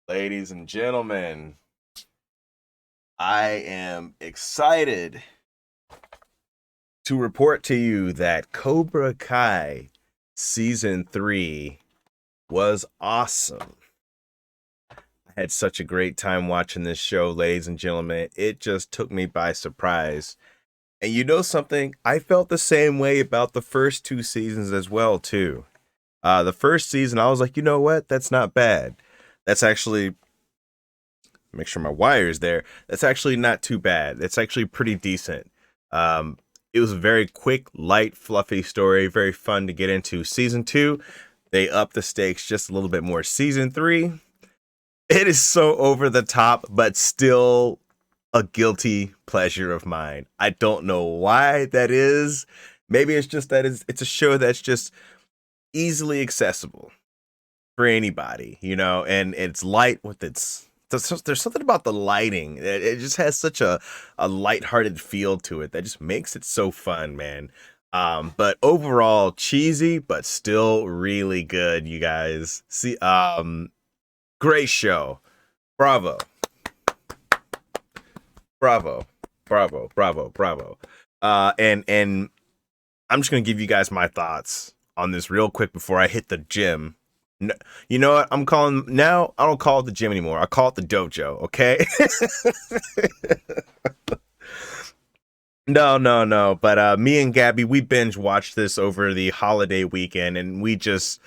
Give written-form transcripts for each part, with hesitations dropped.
Ladies and gentlemen, I am excited to report to you that Cobra Kai season 3 was awesome. I had such a great time watching this show, ladies and gentlemen. It just took me by surprise. And you know something? I felt the same way about the first two seasons as well, too. The first season, I was like, you know what? That's not bad. That's actually make sure my wire is there. That's actually not too bad. It's actually pretty decent. Um, it was a very quick, light, fluffy story, very fun to get into. Season 2, they upped the stakes just a little bit more. Season 3, it is so over the top, but still a guilty pleasure of mine. I don't know why that is. Maybe it's just that it's a show that's just easily accessible for anybody, and it's light with its there's something about the lighting. It just has such a lighthearted feel to it that just makes it so fun, man. But overall cheesy, but still really good, you guys. See, great show. Bravo. Bravo. Bravo. Bravo. Bravo. And I'm just gonna give you guys my thoughts on this real quick before I hit the gym. No, you know what? I'm calling now. I don't call it the gym anymore. I call it the dojo. Okay. No, no, no. But me and Gabby, we binge watched this over the holiday weekend, and we just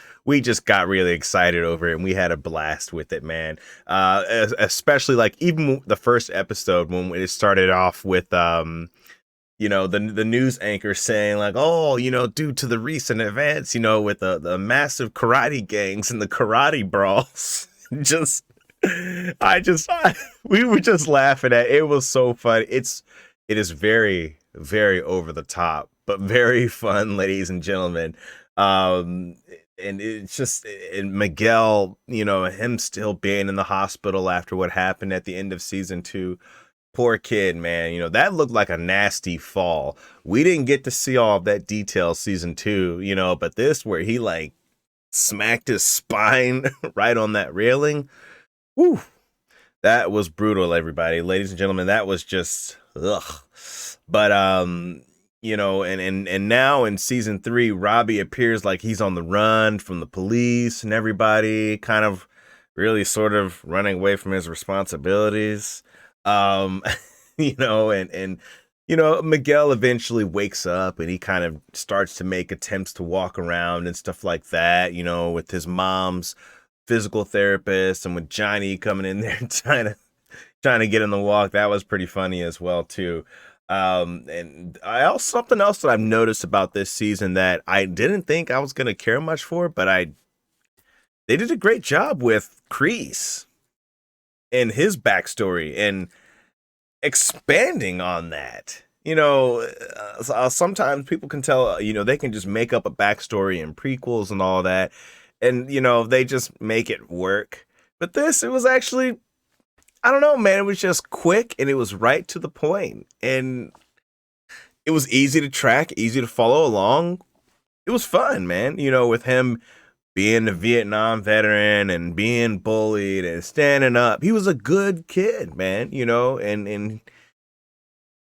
got really excited over it, and we had a blast with it, man. Especially like even the first episode when it started off with the news anchor saying like, oh, due to the recent events, with the massive karate gangs and the karate brawls. just we were just laughing at it. It was so fun. It is very, very over the top, but very fun, ladies and gentlemen. um and it's just, and Miguel, him still being in the hospital after what happened at the end of season 2. Poor kid, man. That looked like a nasty fall. We didn't get to see all of that detail season 2, but this where he like smacked his spine right on that railing. Woo. That was brutal, everybody. Ladies and gentlemen, that was just ugh. But and now in season 3, Robbie appears like he's on the run from the police and everybody, kind of really sort of running away from his responsibilities. um and Miguel eventually wakes up and he kind of starts to make attempts to walk around and stuff like that, with his mom's physical therapist, and with Johnny coming in there trying to get him to walk. That was pretty funny as well too. And I also, something else that I've noticed about this season that I didn't think I was going to care much for, but they did a great job with Kreese and his backstory and expanding on that. Sometimes people can tell, they can just make up a backstory and prequels and all that, and they just make it work. But this, it was actually, I don't know, man. It was just quick and it was right to the point, and it was easy to track, easy to follow along. It was fun, man. With him being a Vietnam veteran and being bullied and standing up. He was a good kid, man, and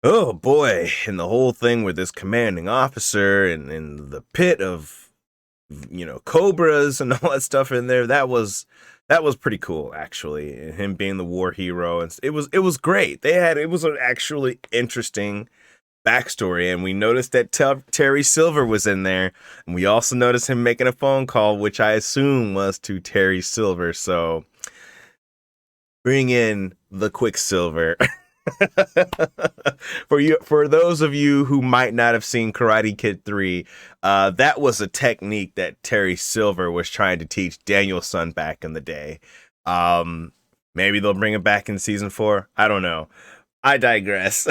oh boy, and the whole thing with this commanding officer and the pit of cobras and all that stuff in there, that was pretty cool, actually. And him being the war hero, and it was great. It was an actually interesting backstory, and we noticed that Terry Silver was in there, and we also noticed him making a phone call, which I assume was to Terry Silver. So bring in the Quicksilver. For those of you who might not have seen Karate Kid 3, that was a technique that Terry Silver was trying to teach Daniel-san back in the day. Maybe they'll bring it back in season 4. I don't know. I digress.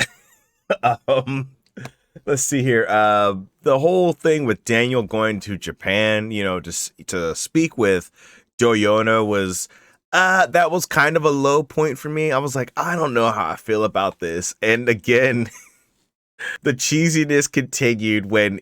um, let's see here. The whole thing with Daniel going to Japan, to speak with Joyona was that was kind of a low point for me. I was like, I don't know how I feel about this. And again, the cheesiness continued when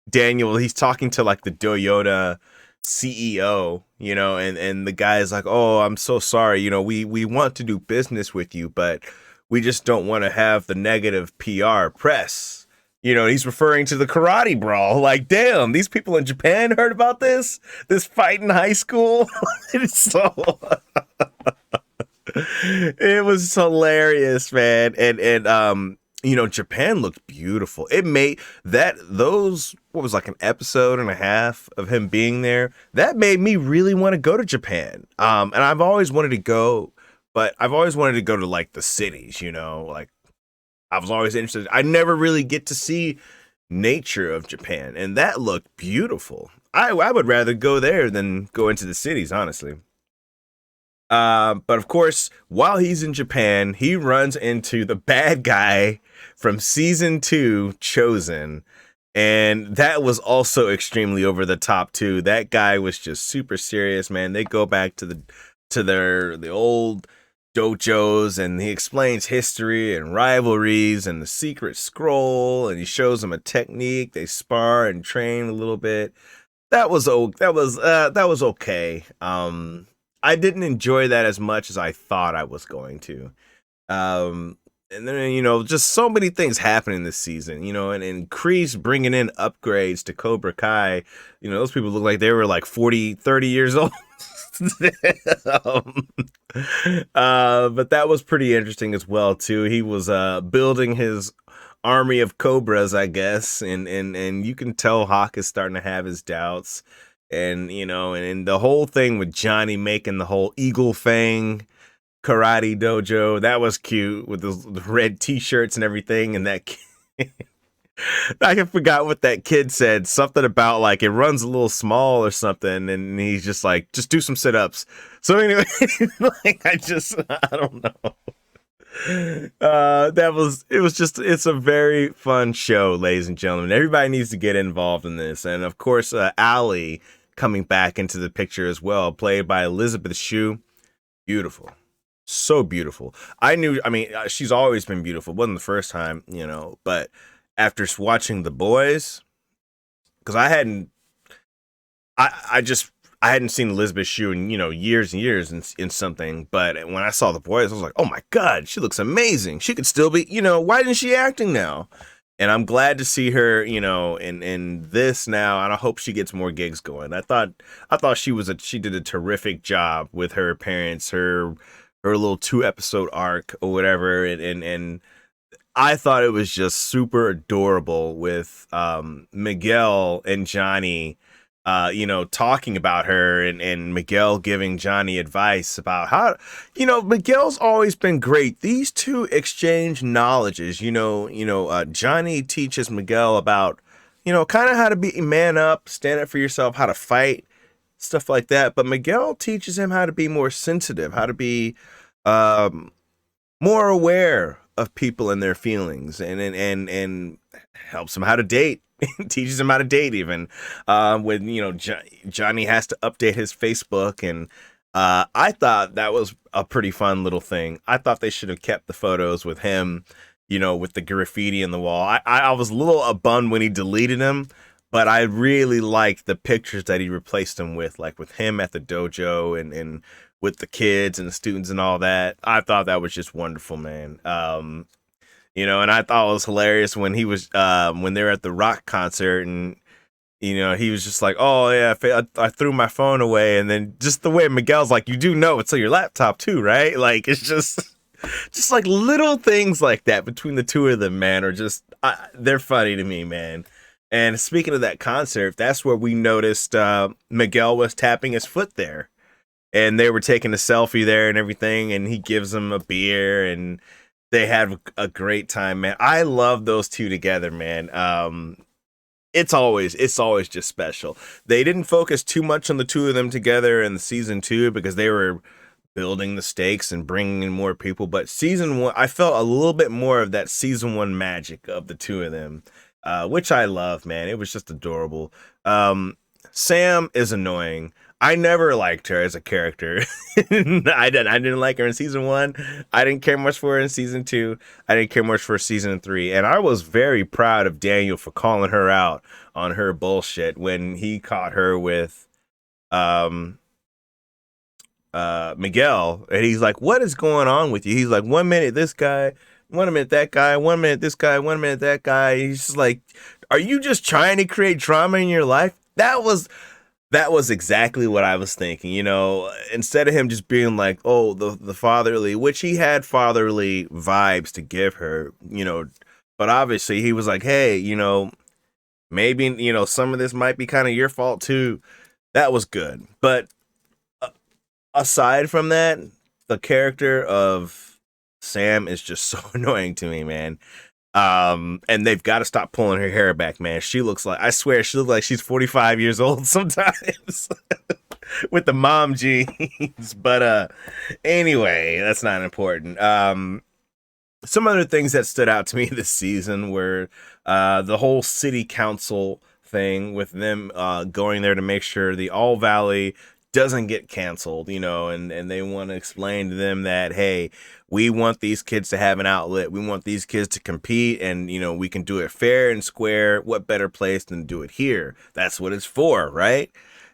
Daniel, he's talking to like the Toyota CEO, and the guy's like, "Oh, I'm so sorry. We want to do business with you, but we just don't want to have the negative PR press." He's referring to the karate brawl. Like, damn, these people in Japan heard about this fight in high school. It's so it was hilarious, man. And Japan looked beautiful. It made those what was like an episode and a half of him being there. That made me really want to go to Japan. And I've always wanted to go, but I've always wanted to go to like the cities, like I was always interested. I never really get to see nature of Japan, and that looked beautiful. I would rather go there than go into the cities, honestly. But of course, while he's in Japan, he runs into the bad guy from season 2, Chosen. And that was also extremely over the top too. That guy was just super serious, man. They go back to the old dojos, and he explains history and rivalries and the secret scroll, and he shows them a technique. They spar and train a little bit. That was okay. I didn't enjoy that as much as I thought I was going to. And then, just so many things happening this season, and Kreese bringing in upgrades to Cobra Kai. Those people look like they were like 40, 30 years old. um, but that was pretty interesting as well, too. He was building his army of cobras, I guess. And you can tell Hawk is starting to have his doubts. And the whole thing with Johnny making the whole Eagle Fang karate dojo, that was cute with the red t-shirts and everything. And that kid, I forgot what that kid said, something about like it runs a little small or something, and he's just like, just do some sit-ups. So anyway, like I don't know. It's a very fun show, ladies and gentlemen. Everybody needs to get involved in this. And of course, Allie coming back into the picture as well, played by Elizabeth Shue. Beautiful. So beautiful. She's always been beautiful. It wasn't the first time, but after watching The Boys, because I hadn't seen Elizabeth Shue in, years and years in something. But when I saw The Boys, I was like, oh my God, she looks amazing. She could still be, why isn't she acting now? And I'm glad to see her, in this now. And I hope she gets more gigs going. I thought she did a terrific job with her appearance, her little 2-episode arc or whatever. And I thought it was just super adorable with Miguel and Johnny, talking about her, and Miguel giving Johnny advice about how, Miguel's always been great. These two exchange knowledges, Johnny teaches Miguel about, kind of how to be man up, stand up for yourself, how to fight, stuff like that. But Miguel teaches him how to be more sensitive, how to be more aware of people and their feelings, and helps him how to date. Teaches him how to date even when Johnny has to update his Facebook. And I thought that was a pretty fun little thing. I thought they should have kept the photos with him, with the graffiti in the wall. I was a little bummed when he deleted them, but I really liked the pictures that he replaced them with, like with him at the dojo and with the kids and the students and all that. I thought that was just wonderful, man. And I thought it was hilarious when he was when they were at the rock concert, and he was just like, oh yeah, I threw my phone away. And then just the way Miguel's like, you do know it's on your laptop too, right? Like, it's just like little things like that between the two of them, man, are just they're funny to me, man. And speaking of that concert, that's where we noticed Miguel was tapping his foot there, and they were taking a selfie there and everything, and he gives them a beer, and they had a great time, man. I love those two together, man. It's always just special. They didn't focus too much on the two of them together in the season 2 because they were building the stakes and bringing in more people. But season 1, I felt a little bit more of that season 1 magic of the two of them, which I love, man. It was just adorable. Sam is annoying. I never liked her as a character. I didn't like her in season 1. I didn't care much for her in season 2. I didn't care much for season 3. And I was very proud of Daniel for calling her out on her bullshit when he caught her with um Miguel, and he's like, "What is going on with you?" He's like, "1 minute this guy, 1 minute that guy, 1 minute this guy, 1 minute that guy." He's just like, "Are you just trying to create drama in your life?" That was exactly what I was thinking. Instead of him just being like, "Oh, the fatherly," which he had fatherly vibes to give her, but obviously he was like, "Hey, maybe some of this might be kind of your fault too." That was good, but aside from that, the character of Sam is just so annoying to me, man. And they've got to stop pulling her hair back, man. She looks like, I swear, she looks like she's 45 years old sometimes with the mom jeans. But anyway, that's not important. Some other things that stood out to me this season were the whole city council thing with them going there to make sure the All Valley doesn't get canceled, and they want to explain to them that, hey, we want these kids to have an outlet. We want these kids to compete, and, we can do it fair and square. What better place than do it here? That's what it's for, right?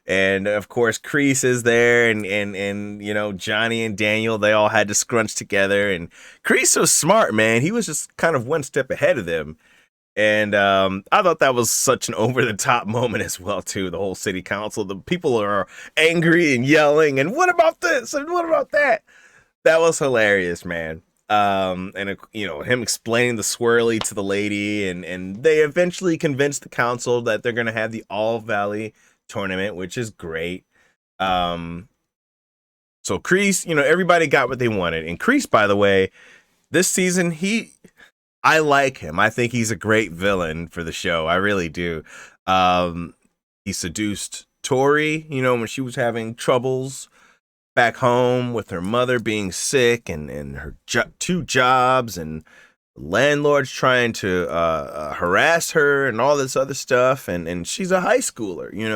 And of course, Kreese is there, and Johnny and Daniel, they all had to scrunch together. And Kreese was smart, man. He was just kind of one step ahead of them. And I thought that was such an over-the-top moment as well, too. The whole city council, the people are angry and yelling, and what about this? And what about that? That was hilarious, man. And him explaining the swirly to the lady, and they eventually convinced the council that they're going to have the All Valley tournament, which is great. So Kreese, everybody got what they wanted. And Kreese, by the way, this season, I like him. I think he's a great villain for the show. I really do. He seduced Tori, when she was having troubles back home with her mother being sick and her 2 jobs, and landlords trying to harass her and all this other stuff. And she's a high schooler, you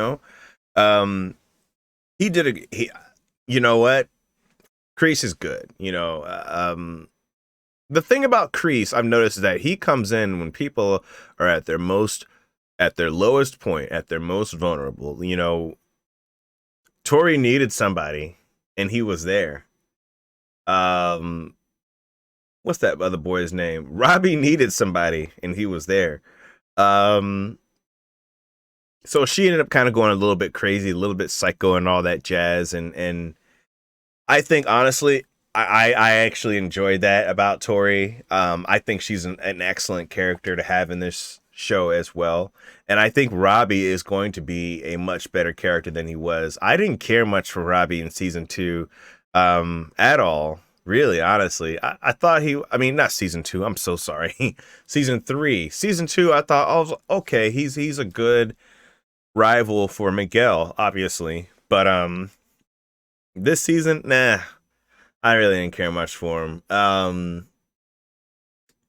know what? Kreese is good, the thing about Kreese, I've noticed, is that he comes in when people are at their lowest point, at their most vulnerable. Tori needed somebody, and he was there. What's that other boy's name? Robbie needed somebody, and he was there. So she ended up kind of going a little bit crazy, a little bit psycho, and all that jazz. And I think, honestly, I actually enjoyed that about Tori. I think she's an excellent character to have in this show as well. And I think Robbie is going to be a much better character than he was. I didn't care much for Robbie in season 2 at all, really, honestly. I thought not season 2, I'm so sorry. Season 3. Season 2, I thought, oh, okay, he's a good rival for Miguel, obviously. But this season, nah. I really didn't care much for him.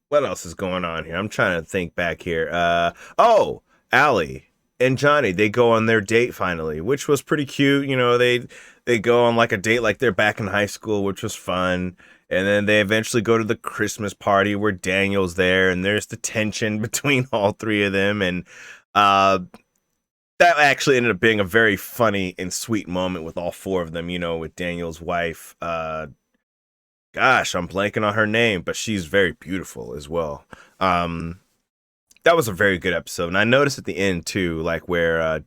What else is going on here? I'm trying to think back here. Allie and Johnny, they go on their date finally, which was pretty cute. They go on like a date like they're back in high school, which was fun. And then they eventually go to the Christmas party where Daniel's there, and there's the tension between all 3 of them. And that actually ended up being a very funny and sweet moment with all 4 of them, with Daniel's wife, gosh, I'm blanking on her name, but she's very beautiful as well. That was a very good episode. And I noticed at the end too, like where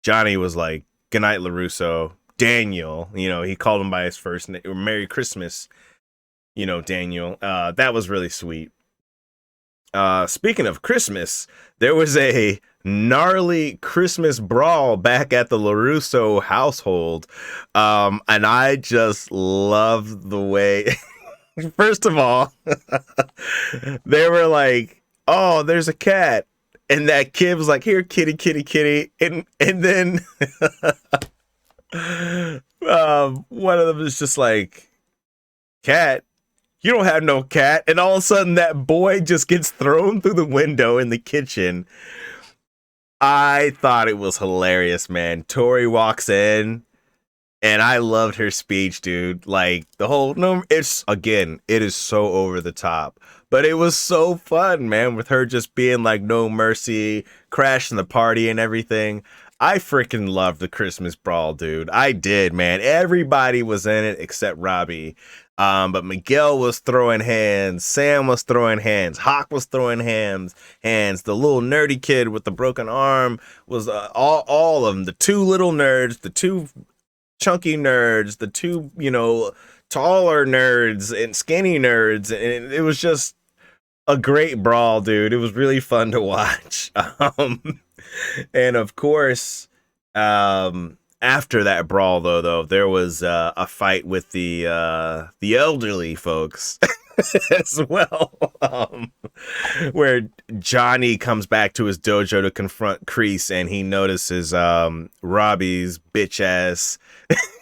Johnny was like, "Good night, LaRusso." Daniel, he called him by his first name, or "Merry Christmas," Daniel. That was really sweet. Speaking of Christmas, there was a gnarly Christmas brawl back at the LaRusso household. And I just love the way, first of all, they were like, "Oh, there's a cat." And that kid was like, "Here, kitty, kitty, kitty." And then one of them is just like, "Cat? You don't have no cat." And all of a sudden that boy just gets thrown through the window in the kitchen. I thought it was hilarious, man. Tori walks in, and I loved her speech, dude. Like the whole no, it's again, it is so over the top, but it was so fun, man. With her just being like no mercy, crashing the party and everything. I freaking loved the Christmas brawl, dude. I did, man. Everybody was in it except Robbie. But Miguel was throwing hands, Sam was throwing hands, Hawk was throwing hands. The little nerdy kid with the broken arm was all of them. The two little nerds, the two chunky nerds, the two, taller nerds and skinny nerds. And it was just a great brawl, dude. It was really fun to watch. And of course, after that brawl, though, there was a fight with the elderly folks as well, where Johnny comes back to his dojo to confront Kreese, and he notices Robbie's bitch ass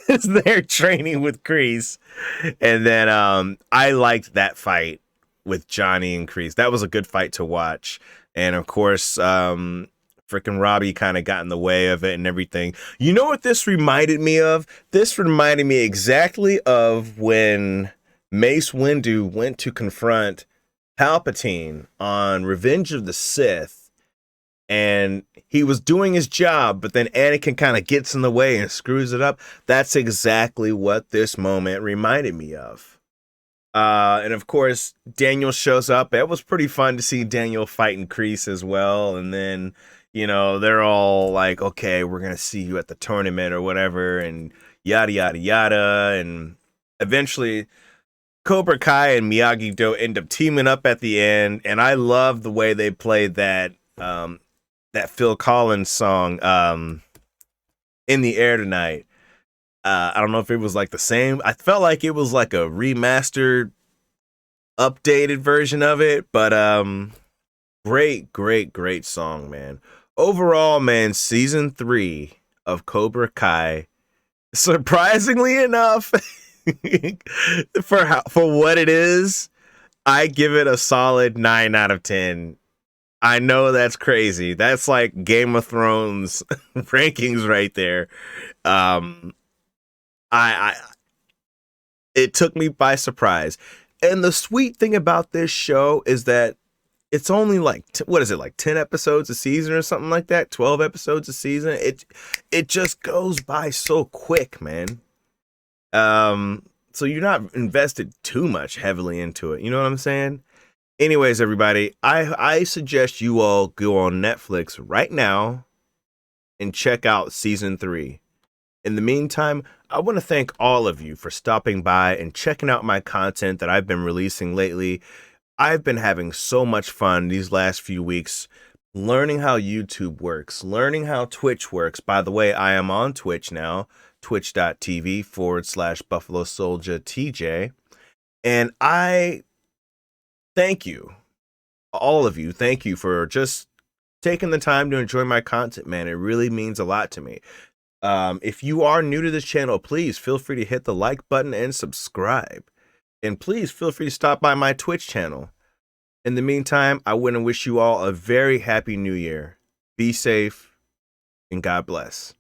is there training with Kreese, and then I liked that fight with Johnny and Kreese. That was a good fight to watch, and of course, freaking Robbie kind of got in the way of it and everything. You know what this reminded me of? This reminded me exactly of when Mace Windu went to confront Palpatine on Revenge of the Sith, and he was doing his job, but then Anakin kind of gets in the way and screws it up. That's exactly what this moment reminded me of. And of course, Daniel shows up. It was pretty fun to see Daniel fighting Kreese as well. And then, they're all like, okay, we're going to see you at the tournament or whatever, and yada, yada, yada. And eventually, Cobra Kai and Miyagi-Do end up teaming up at the end. And I love the way they played that Phil Collins song, In the Air Tonight. I don't know if it was like the same. I felt like it was like a remastered, updated version of it. But great song, man. Overall, man, season 3 of Cobra Kai, surprisingly enough, for what it is, I give it a solid 9 out of 10. I know that's crazy. That's like Game of Thrones rankings right there. It took me by surprise. And the sweet thing about this show is that it's only like, what is it, like 10 episodes a season or something like that? 12 episodes a season? It just goes by so quick, man. So you're not invested too much heavily into it. You know what I'm saying? Anyways, everybody, I suggest you all go on Netflix right now and check out season 3. In the meantime, I want to thank all of you for stopping by and checking out my content that I've been releasing lately. I've been having so much fun these last few weeks learning how YouTube works, learning how Twitch works. By the way, I am on Twitch now, twitch.tv/Buffalo Soldier TJ. And I thank you, all of you. Thank you for just taking the time to enjoy my content, man. It really means a lot to me. If you are new to this channel, please feel free to hit the like button and subscribe. And please feel free to stop by my Twitch channel. In the meantime, I want to wish you all a very happy new year. Be safe and God bless.